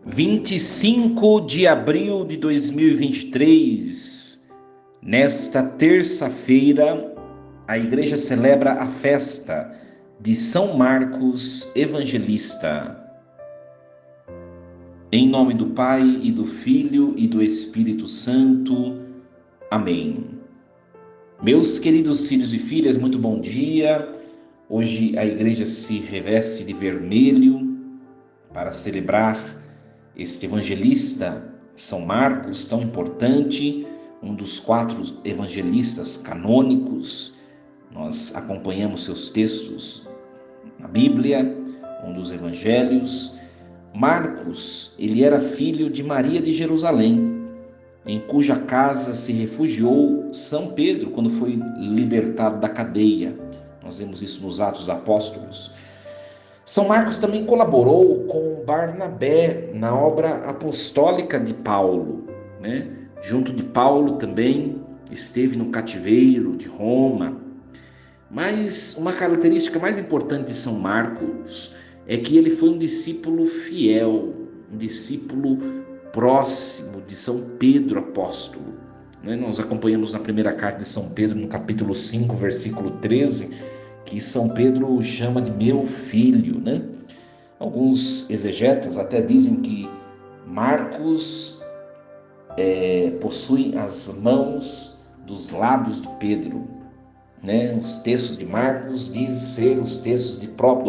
25 de abril de 2023, nesta terça-feira, a igreja celebra a festa de São Marcos Evangelista. Em nome do Pai, e do Filho, e do Espírito Santo. Amém. Meus queridos filhos e filhas, muito bom dia. Hoje a igreja se reveste de vermelho para celebrar este evangelista, São Marcos, tão importante, um dos 4 evangelistas canônicos. Nós acompanhamos seus textos na Bíblia, um dos evangelhos. Marcos, ele era filho de Maria de Jerusalém, em cuja casa se refugiou São Pedro quando foi libertado da cadeia. Nós vemos isso nos Atos Apóstolos. São Marcos também colaborou com Barnabé na obra apostólica de Paulo, né? Junto de Paulo também esteve no cativeiro de Roma. Mas uma característica mais importante de São Marcos é que ele foi um discípulo fiel, um discípulo próximo de São Pedro apóstolo, né? Nós acompanhamos na primeira carta de São Pedro, no capítulo 5, versículo 13, que São Pedro chama de meu filho, né? Alguns exegetas até dizem que Marcos possui as mãos dos lábios de Pedro, né? Os textos de Marcos dizem ser os textos do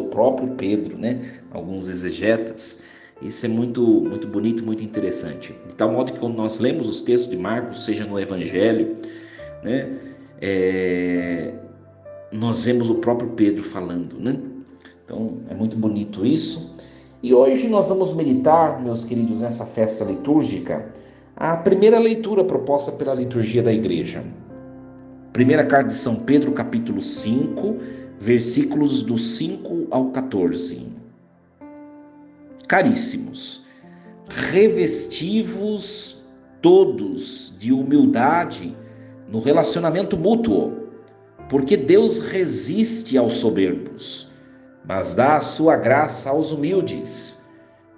próprio Pedro, né? Alguns exegetas. Isso é muito bonito, muito interessante. De tal modo que quando nós lemos os textos de Marcos, seja no Evangelho, né? Nós vemos o próprio Pedro falando, né? Então, é muito bonito isso. E hoje nós vamos meditar, meus queridos, nessa festa litúrgica, a primeira leitura proposta pela liturgia da igreja. Primeira carta de São Pedro, capítulo 5, versículos do 5 ao 14. Caríssimos, revesti-vos todos de humildade no relacionamento mútuo, porque Deus resiste aos soberbos, mas dá a sua graça aos humildes.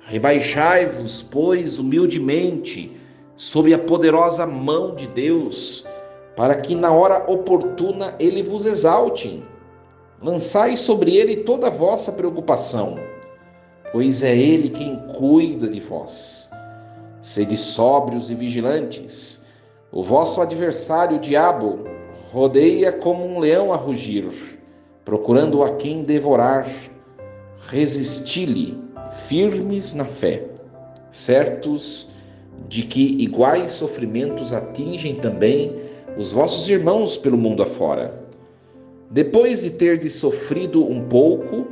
Rebaixai-vos, pois, humildemente, sob a poderosa mão de Deus, para que na hora oportuna ele vos exalte. Lançai sobre ele toda a vossa preocupação, pois é ele quem cuida de vós. Sede sóbrios e vigilantes. O vosso adversário, o diabo, rodeia como um leão a rugir, procurando a quem devorar. Resisti-lhe, firmes na fé, certos de que iguais sofrimentos atingem também os vossos irmãos pelo mundo afora. Depois de terdes sofrido um pouco,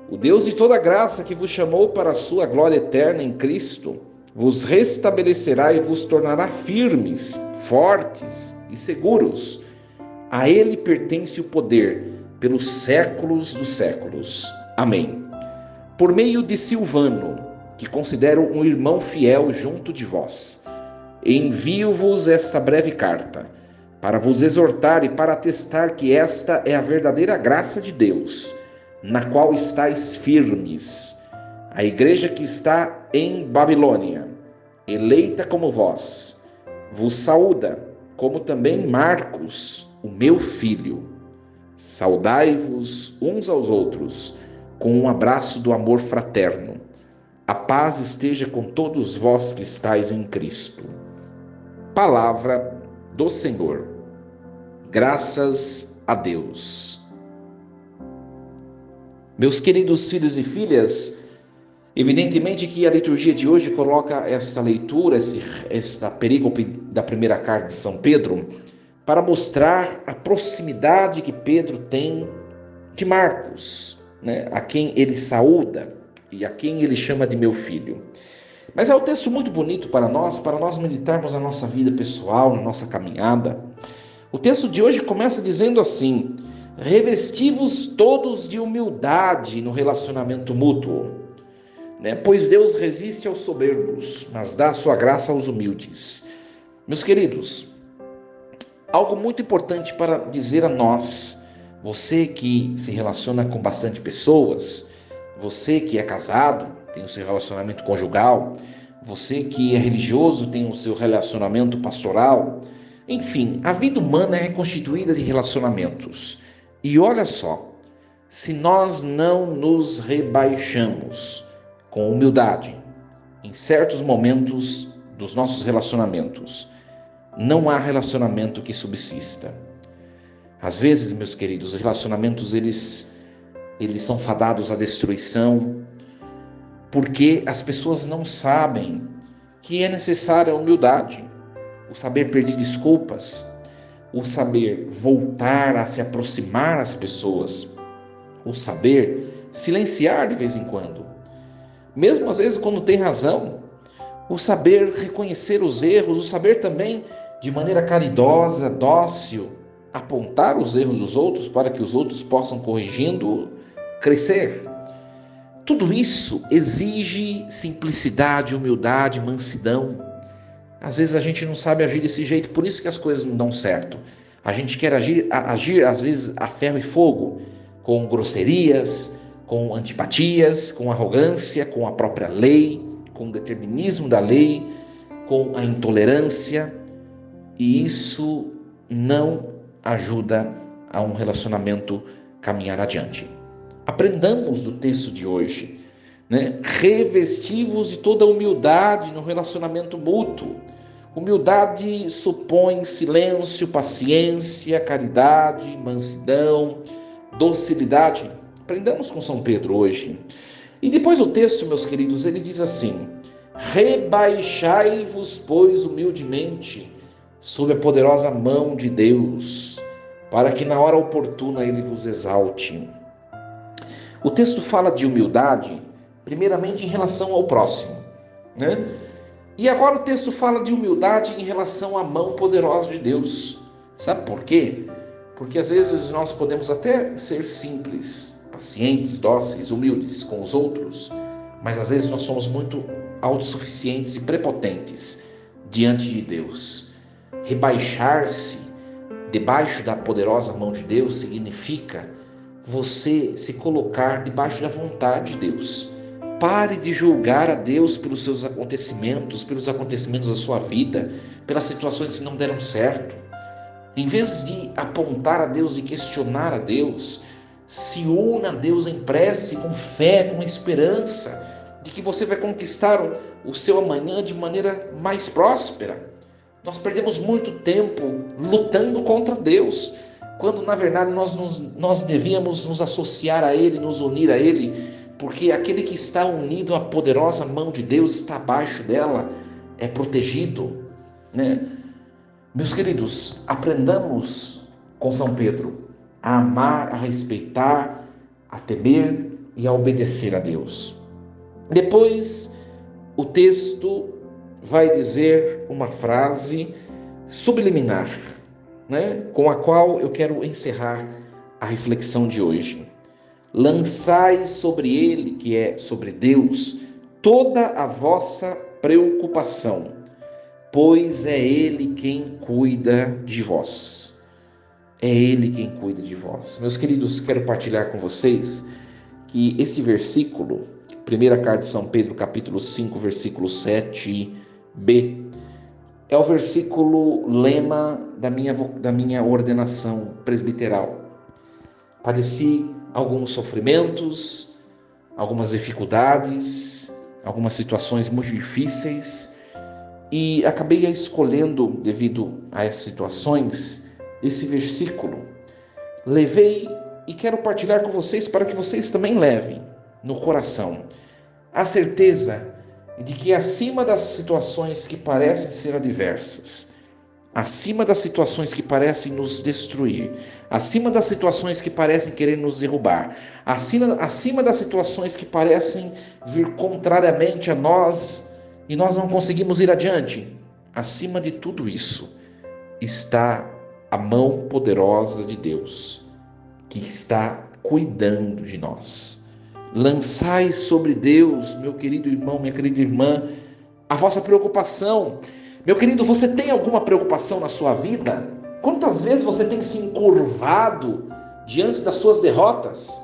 o Deus de toda graça, que vos chamou para a sua glória eterna em Cristo, vos restabelecerá e vos tornará firmes, fortes e seguros. A ele pertence o poder pelos séculos dos séculos. Amém. Por meio de Silvano, que considero um irmão fiel junto de vós, envio-vos esta breve carta, para vos exortar e para atestar que esta é a verdadeira graça de Deus, na qual estáis firmes. A igreja que está em Babilônia, eleita como vós, vos saúda, como também Marcos, o meu filho. Saudai-vos uns aos outros, com um abraço do amor fraterno. A paz esteja com todos vós que estáis em Cristo. Palavra do Senhor. Graças a Deus. Meus queridos filhos e filhas, evidentemente que a liturgia de hoje coloca esta leitura, esta perícope da primeira carta de São Pedro, para mostrar a proximidade que Pedro tem de Marcos, né? A quem ele saúda e a quem ele chama de meu filho. Mas é um texto muito bonito para nós meditarmos na nossa vida pessoal, na nossa caminhada. O texto de hoje começa dizendo assim: revesti-vos todos de humildade no relacionamento mútuo, né? Pois Deus resiste aos soberbos, mas dá a sua graça aos humildes. Meus queridos, algo muito importante para dizer a nós, você que se relaciona com bastante pessoas, você que é casado, tem o seu relacionamento conjugal, você que é religioso tem o seu relacionamento pastoral. Enfim, a vida humana é constituída de relacionamentos. E olha só, se nós não nos rebaixamos com humildade em certos momentos dos nossos relacionamentos, não há relacionamento que subsista. Às vezes, meus queridos, os relacionamentos eles são fadados à destruição, porque as pessoas não sabem que é necessária a humildade, o saber pedir desculpas, o saber voltar a se aproximar às pessoas, o saber silenciar de vez em quando, mesmo às vezes quando tem razão, o saber reconhecer os erros, o saber também, de maneira caridosa, dócil, apontar os erros dos outros para que os outros possam, corrigindo, crescer. Tudo isso exige simplicidade, humildade, mansidão. Às vezes a gente não sabe agir desse jeito, por isso que as coisas não dão certo. A gente quer agir às vezes a ferro e fogo, com grosserias, com antipatias, com arrogância, com a própria lei, com o determinismo da lei, com a intolerância. E isso não ajuda a um relacionamento caminhar adiante. Aprendamos do texto de hoje, né? Revestivos de toda humildade no relacionamento mútuo. Humildade supõe silêncio, paciência, caridade, mansidão, docilidade. Aprendamos com São Pedro hoje. E depois o texto, meus queridos, ele diz assim: rebaixai-vos, pois, humildemente, sob a poderosa mão de Deus, para que na hora oportuna ele vos exalte. O texto fala de humildade, primeiramente em relação ao próximo, né? E agora o texto fala de humildade em relação à mão poderosa de Deus. Sabe por quê? Porque às vezes nós podemos até ser simples, pacientes, dóceis, humildes com os outros, mas às vezes nós somos muito autossuficientes e prepotentes diante de Deus. Rebaixar-se debaixo da poderosa mão de Deus significa você se colocar debaixo da vontade de Deus. Pare de julgar a Deus pelos seus acontecimentos, pelos acontecimentos da sua vida, pelas situações que não deram certo. Em vez de apontar a Deus e questionar a Deus, se una a Deus em prece, com fé, com esperança de que você vai conquistar o seu amanhã de maneira mais próspera. Nós perdemos muito tempo lutando contra Deus, quando na verdade nós devíamos nos associar a Ele, nos unir a Ele, porque aquele que está unido à poderosa mão de Deus, está abaixo dela, é protegido, né? Meus queridos, aprendamos com São Pedro a amar, a respeitar, a temer e a obedecer a Deus. Depois, o texto vai dizer uma frase subliminar, né? Com a qual eu quero encerrar a reflexão de hoje. Lançai sobre ele, que é sobre Deus, toda a vossa preocupação, pois é ele quem cuida de vós. É ele quem cuida de vós. Meus queridos, quero partilhar com vocês que esse versículo, primeira carta de São Pedro, capítulo 5, versículo 7b, é o versículo lema da minha ordenação presbiteral. Padeci alguns sofrimentos, algumas dificuldades, algumas situações muito difíceis e acabei escolhendo, devido a essas situações, esse versículo. Levei e quero partilhar com vocês para que vocês também levem no coração a certeza de que acima das situações que parecem ser adversas, acima das situações que parecem nos destruir, acima das situações que parecem querer nos derrubar, acima das situações que parecem vir contrariamente a nós e nós não conseguimos ir adiante, acima de tudo isso está a mão poderosa de Deus, que está cuidando de nós. Lançai sobre Deus, meu querido irmão, minha querida irmã, a vossa preocupação. Meu querido, você tem alguma preocupação na sua vida? Quantas vezes você tem se encurvado diante das suas derrotas?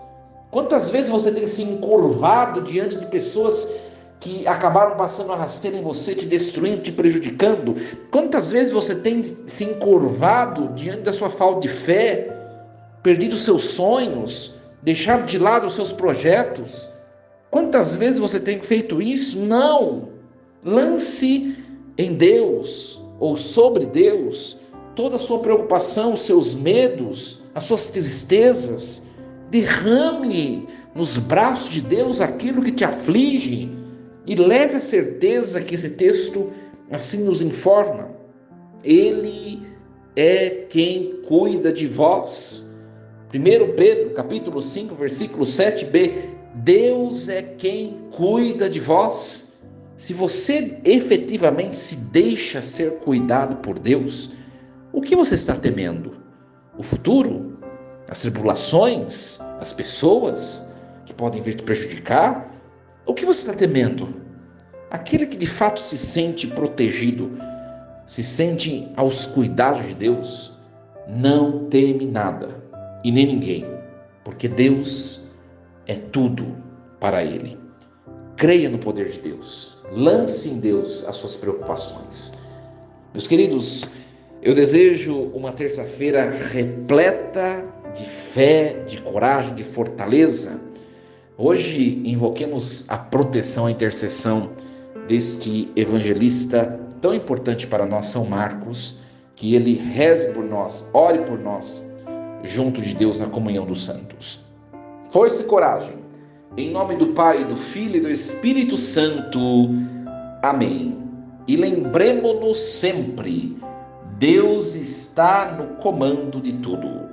Quantas vezes você tem se encurvado diante de pessoas que acabaram passando a rasteira em você, te destruindo, te prejudicando? Quantas vezes você tem se encurvado diante da sua falta de fé, perdido os seus sonhos, deixado de lado os seus projetos? Quantas vezes você tem feito isso? Não! Lance em Deus ou sobre Deus toda a sua preocupação, os seus medos, as suas tristezas. Derrame nos braços de Deus aquilo que te aflige e leve a certeza que esse texto assim nos informa. Ele é quem cuida de vós. 1 Pedro, capítulo 5, versículo 7b, Deus é quem cuida de vós. Se você efetivamente se deixa ser cuidado por Deus, o que você está temendo? O futuro? As tribulações? As pessoas que podem vir te prejudicar? O que você está temendo? Aquele que de fato se sente protegido, se sente aos cuidados de Deus, não teme nada e nem ninguém, porque Deus é tudo para ele. Creia no poder de Deus, lance em Deus as suas preocupações. Meus queridos, eu desejo uma terça-feira repleta de fé, de coragem, de fortaleza. Hoje invoquemos a proteção, a intercessão deste evangelista tão importante para nós, São Marcos, que ele reze por nós, ore por nós, junto de Deus na comunhão dos santos. Força e coragem. Em nome do Pai, do Filho e do Espírito Santo. Amém. E lembremo-nos sempre, Deus está no comando de tudo.